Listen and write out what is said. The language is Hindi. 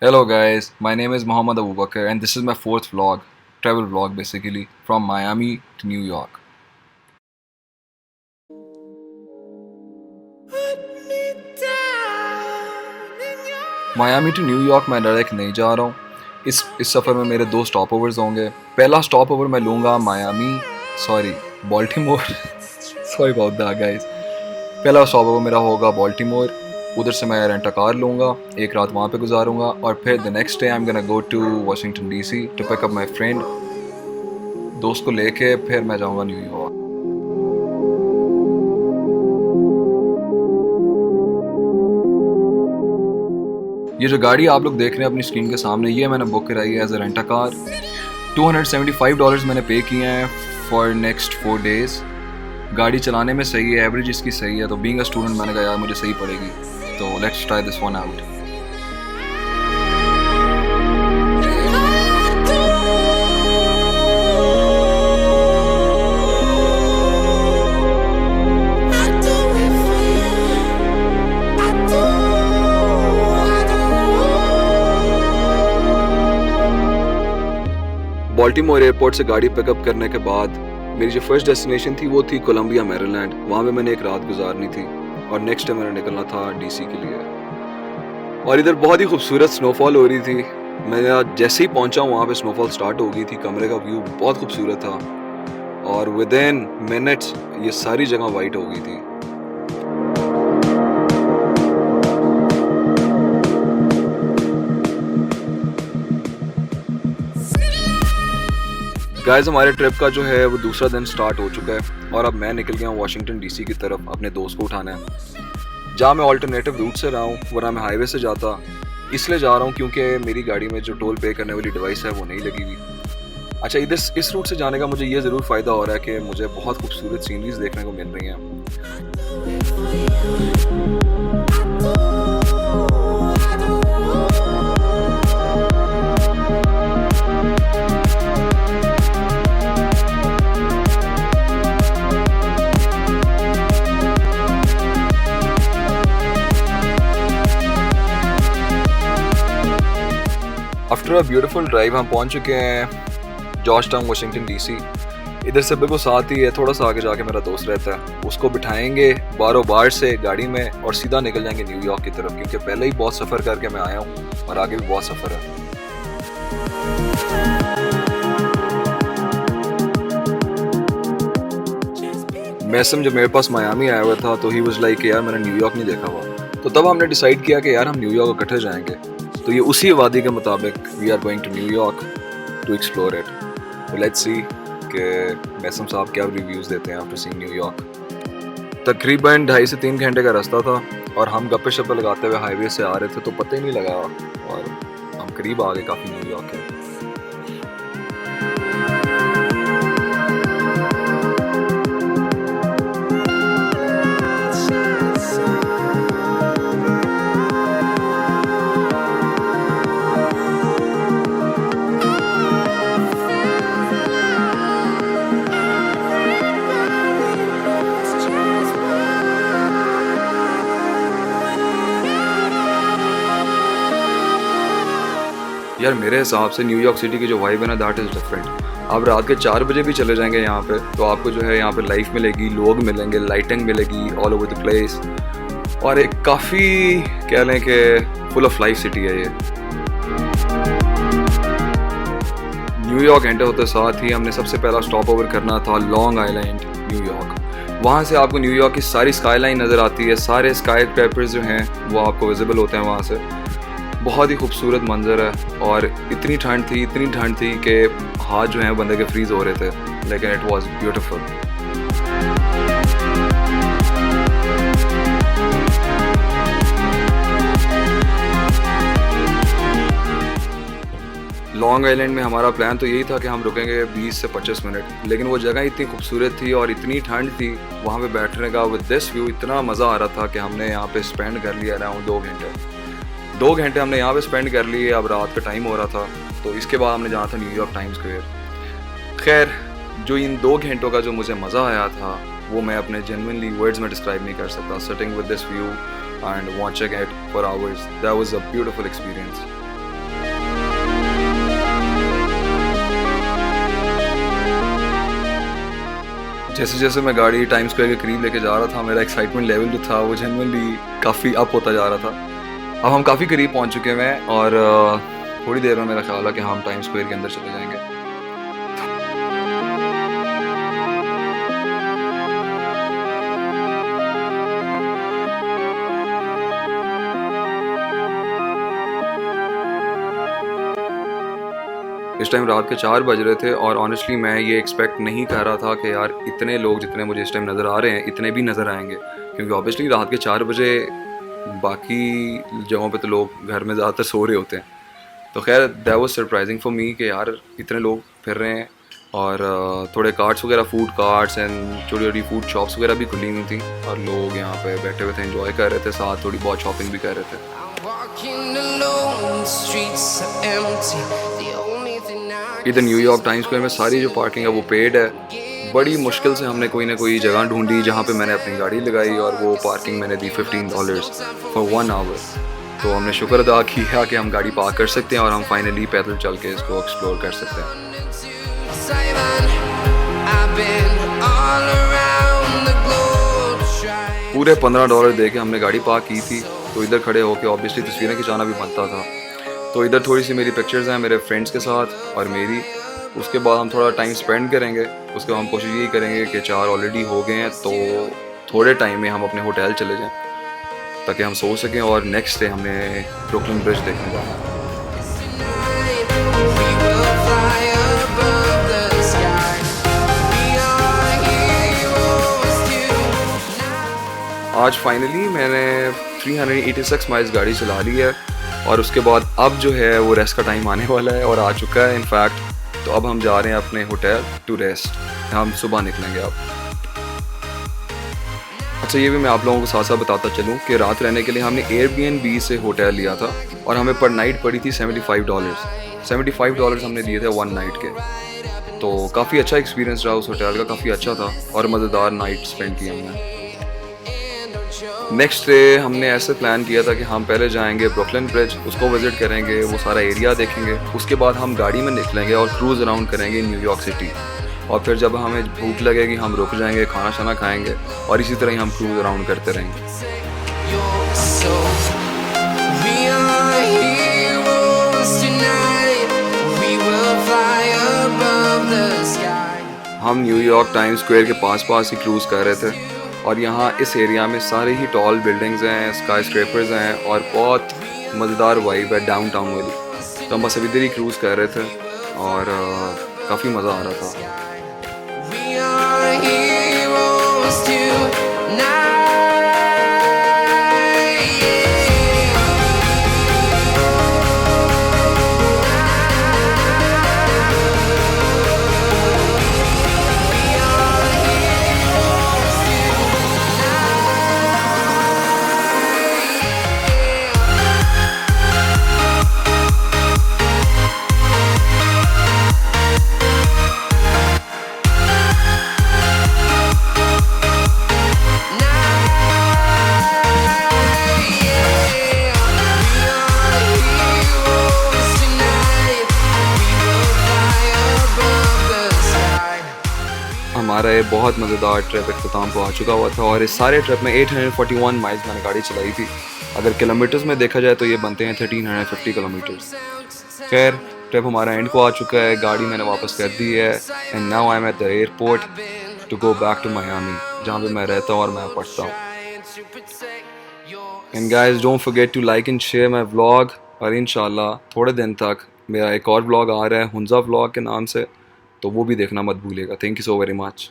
Hello guys, my name is Muhammad Abu Bakr and this is my fourth vlog, travel vlog basically, from Miami to New York. Miami to New York मैं डायरेक्ट नहीं जा रहा हूँ। इस सफ़र में मेरे दो स्टॉप ओवर्स होंगे। पहला स्टॉप ओवर मैं लूँगा Baltimore sorry about that guys. पहला स्टॉप ओवर मेरा होगा बॉल्टीमोर। उधर से मैं रेंट कार लूँगा, एक रात वहाँ पे गुजारूँगा और फिर the next day I am gonna go to Washington DC to pick up my friend. दोस्त को लेके फिर मैं जाऊँगा न्यूयॉर्क। ये जो गाड़ी आप लोग देख रहे हैं अपनी स्क्रीन के सामने, ये मैंने बुक कराई है एज अ रेंटा कार। $275 मैंने पे किए हैं फॉर नेक्स्ट 4 days। गाड़ी चलाने में सही है, एवरेज इसकी सही है, तो बीइंग अ स्टूडेंट मैंने कहा यार मुझे सही पड़ेगी, तो let's try this one out. Baltimore airport से गाड़ी पिकअप करने के बाद मेरी जो फर्स्ट डेस्टिनेशन थी वो थी कोलंबिया मैरीलैंड। वहाँ पे मैंने एक रात गुजारनी थी और नेक्स्ट डे मैंने निकलना था डीसी के लिए। और इधर बहुत ही खूबसूरत स्नोफॉल हो रही थी। मैं जैसे ही पहुंचा वहाँ पे स्नोफॉल स्टार्ट हो गई थी। कमरे का व्यू बहुत खूबसूरत था और विद इन मिनट्स ये सारी जगह वाइट हो गई थी। गाइस हमारे ट्रिप का जो है वो दूसरा दिन स्टार्ट हो चुका है और अब मैं निकल गया हूँ वाशिंगटन डीसी की तरफ अपने दोस्त को उठाना है। जहाँ मैं ऑल्टरनेटिव रूट से रहा हूँ वरना मैं हाईवे से जाता, इसलिए जा रहा हूँ क्योंकि मेरी गाड़ी में जो टोल पे करने वाली डिवाइस है वो नहीं लगी हुई। अच्छा, इधर इस रूट से जाने का मुझे ये ज़रूर फ़ायदा हो रहा है कि मुझे बहुत खूबसूरत सीनरीज देखने को मिल रही हैं। आफ्टर अ ब्यूटीफुल ड्राइव हम पहुंच चुके हैं जॉर्ज टाउन वाशिंगटन डीसी। इधर से बिल्कुल साथ ही है, थोड़ा सा आगे जाके मेरा दोस्त रहता है, उसको बिठाएंगे बारों बार से गाड़ी में और सीधा निकल जाएंगे न्यूयॉर्क की तरफ, क्योंकि पहले ही बहुत सफ़र करके मैं आया हूँ और आगे भी बहुत सफ़र है। मैसम जब मेरे पास मायामी आया हुआ था तो ही वाज लाइक यार मैंने न्यूयॉर्क नहीं देखा हुआ, तो तब हमने डिसाइड किया कि यार हम न्यूयॉर्क इकट्ठे जाएंगे। तो ये उसी वादी के मुताबिक we are going to New York to explore it. तो लेट्स सी कि मैसम साहब क्या रिव्यूज़ देते हैं आफ्टर सीइंग न्यूयॉर्क। तकरीबन 2.5 से 3 घंटे का रास्ता था और हम गप्पे शप्पे लगाते हुए हाईवे से आ रहे थे, तो पता ही नहीं लगा और हम करीब आ गए काफ़ी न्यूयॉर्क के। यार मेरे हिसाब से न्यूयॉर्क सिटी की जो वाइब है ना दैट इज़ डिफरेंट। आप रात के 4 बजे भी चले जाएंगे यहाँ पे तो आपको जो है यहाँ पे लाइफ मिलेगी, लोग मिलेंगे, लाइटिंग मिलेगी ऑल ओवर द प्लेस, और एक काफ़ी कह लें कि फुल ऑफ लाइफ सिटी है ये। न्यूयॉर्क एंटर होते साथ ही हमने सबसे पहला स्टॉप ओवर करना था लॉन्ग आइलैंड न्यूयॉर्क। वहाँ से आपको न्यूयॉर्क की सारी स्काई लाइन नज़र आती है, सारे स्काई स्क्रैपर्स जो हैं वो आपको विजिबल होते हैं वहाँ से। बहुत ही खूबसूरत मंजर है और इतनी ठंड थी कि हाथ जो हैं बंदे के फ्रीज हो रहे थे, लेकिन it was beautiful. Long island में हमारा प्लान तो यही था कि हम रुकेंगे 20 से 25 मिनट, लेकिन वो जगह इतनी खूबसूरत थी और इतनी ठंड थी वहाँ पे बैठने का विद दिस व्यू इतना मज़ा आ रहा था कि हमने यहाँ पे स्पेंड कर लिया अराउंड 2 घंटे हमने यहाँ पे स्पेंड कर लिए। अब रात का टाइम हो रहा था तो इसके बाद हमने जाना था न्यूयॉर्क टाइम स्क्वायर। खैर, जो इन 2 घंटों का जो मुझे मज़ा आया था वो मैं अपने जेन्युइनली वर्ड्स में डिस्क्राइब नहीं कर सकता। Sitting with this view and watching it for hours, that was a beautiful experience. जैसे जैसे मैं गाड़ी टाइम स्क्वायर के करीब लेके जा रहा था, मेरा एक्साइटमेंट लेवल जो था वो जनरली काफ़ी अप होता जा रहा था। अब हम काफ़ी करीब पहुंच चुके हैं और थोड़ी देर में मेरा ख्याल है कि हम टाइम स्क्वायर के अंदर चले जाएंगे। इस टाइम रात के 4 बज रहे थे और ऑनेस्टली मैं ये एक्सपेक्ट नहीं कर रहा था कि यार इतने लोग जितने मुझे इस टाइम नज़र आ रहे हैं इतने भी नज़र आएंगे, क्योंकि ऑब्वियसली रात के 4 बजे बाकी जगहों पे तो लोग घर में ज़्यादातर सो रहे होते हैं। तो खैर that was surprising for me कि यार इतने लोग फिर रहे हैं और थोड़े कार्ट्स वगैरह, फूड कार्ट्स एंड छोटी छोटी फूड शॉप्स वगैरह भी खुली हुई थी और लोग यहाँ पे बैठे हुए थे, एंजॉय कर रहे थे, साथ थोड़ी बहुत शॉपिंग भी कर रहे थे। इधर न्यूयॉर्क टाइम स्क्वायर में सारी जो पार्किंग है वो पेड है। बड़ी मुश्किल से हमने कोई ना कोई जगह ढूंढी जहाँ पे मैंने अपनी गाड़ी लगाई और वो पार्किंग मैंने दी $15 फॉर 1 आवर। तो हमने शुक्र अदा किया कि हम गाड़ी पार्क कर सकते हैं और हम फाइनली पैदल चल के इसको एक्सप्लोर कर सकते हैं। पूरे $15 दे के हमने गाड़ी पार्क की थी। तो इधर खड़े होकर ऑब्वियसली तस्वीरें खिंचाना भी बनता था। तो इधर थोड़ी सी मेरी पिक्चर्स हैं मेरे फ्रेंड्स के साथ और मेरी। उसके बाद हम थोड़ा टाइम स्पेंड करेंगे। उसके बाद हम कोशिश यही करेंगे कि 4 ऑलरेडी हो गए हैं तो थोड़े टाइम में हम अपने होटल चले जाएं ताकि हम सो सकें और नेक्स्ट डे हमने ब्रुकलिन ब्रिज देखने जाना है। आज फाइनली मैंने 386 माइल्स गाड़ी चला ली है और उसके बाद अब जो है वो रेस्ट का टाइम आने वाला है और आ चुका है इनफैक्ट। तो अब हम जा रहे हैं अपने होटल टू रेस्ट। हम सुबह निकलेंगे अब। अच्छा ये भी मैं आप लोगों को साथ साथ बताता चलूँ कि रात रहने के लिए हमने एयरबीएनबी से होटल लिया था और हमें पर नाइट पड़ी थी $75। $75 हमने दिए थे 1 नाइट के। तो काफ़ी अच्छा एक्सपीरियंस रहा उस होटल का, काफ़ी अच्छा था और मज़ेदार नाइट स्पेंड की हमने। नेक्स्ट डे हमने ऐसे प्लान किया था कि हम पहले जाएंगे ब्रुकलिन ब्रिज, उसको विज़िट करेंगे, वो सारा एरिया देखेंगे। उसके बाद हम गाड़ी में निकलेंगे और क्रूज़ अराउंड करेंगे न्यूयॉर्क सिटी। और फिर जब हमें भूख लगेगी हम रुक जाएंगे, खाना शाना खाएंगे और इसी तरह ही हम क्रूज़ अराउंड करते रहेंगे। हम न्यूयॉर्क टाइम स्क्वायर के पास ही क्रूज़ कर रहे थे और यहाँ इस एरिया में सारे ही टॉल बिल्डिंग्स हैं, स्काई स्क्रैपर्स हैं और बहुत मज़ेदार वाइब है डाउनटाउन वाली। तो हम बस अभी इधर ही क्रूज़ कर रहे थे और काफ़ी मज़ा आ रहा था। हमारा ये बहुत मज़ेदार ट्रिप इख्तिताम को आ चुका हुआ था और इस सारे ट्रिप में 841 माइल्स मैंने गाड़ी चलाई थी। अगर किलोमीटर्स में देखा जाए तो ये बनते हैं 1350 किलोमीटर्स। खैर ट्रिप हमारा एंड को आ चुका है, गाड़ी मैंने वापस कर दी है and now I am at the airport to go back to Miami, जहाँ पे मैं रहता हूँ और मैं पढ़ता हूँ। And guys don't forget to like and share my vlog. और इंशाल्लाह थोड़े दिन तक मेरा एक और व्लॉग आ रहा है हुंजा व्लॉग के नाम से, तो वो भी देखना मत भूलिएगा। Thank you so very much.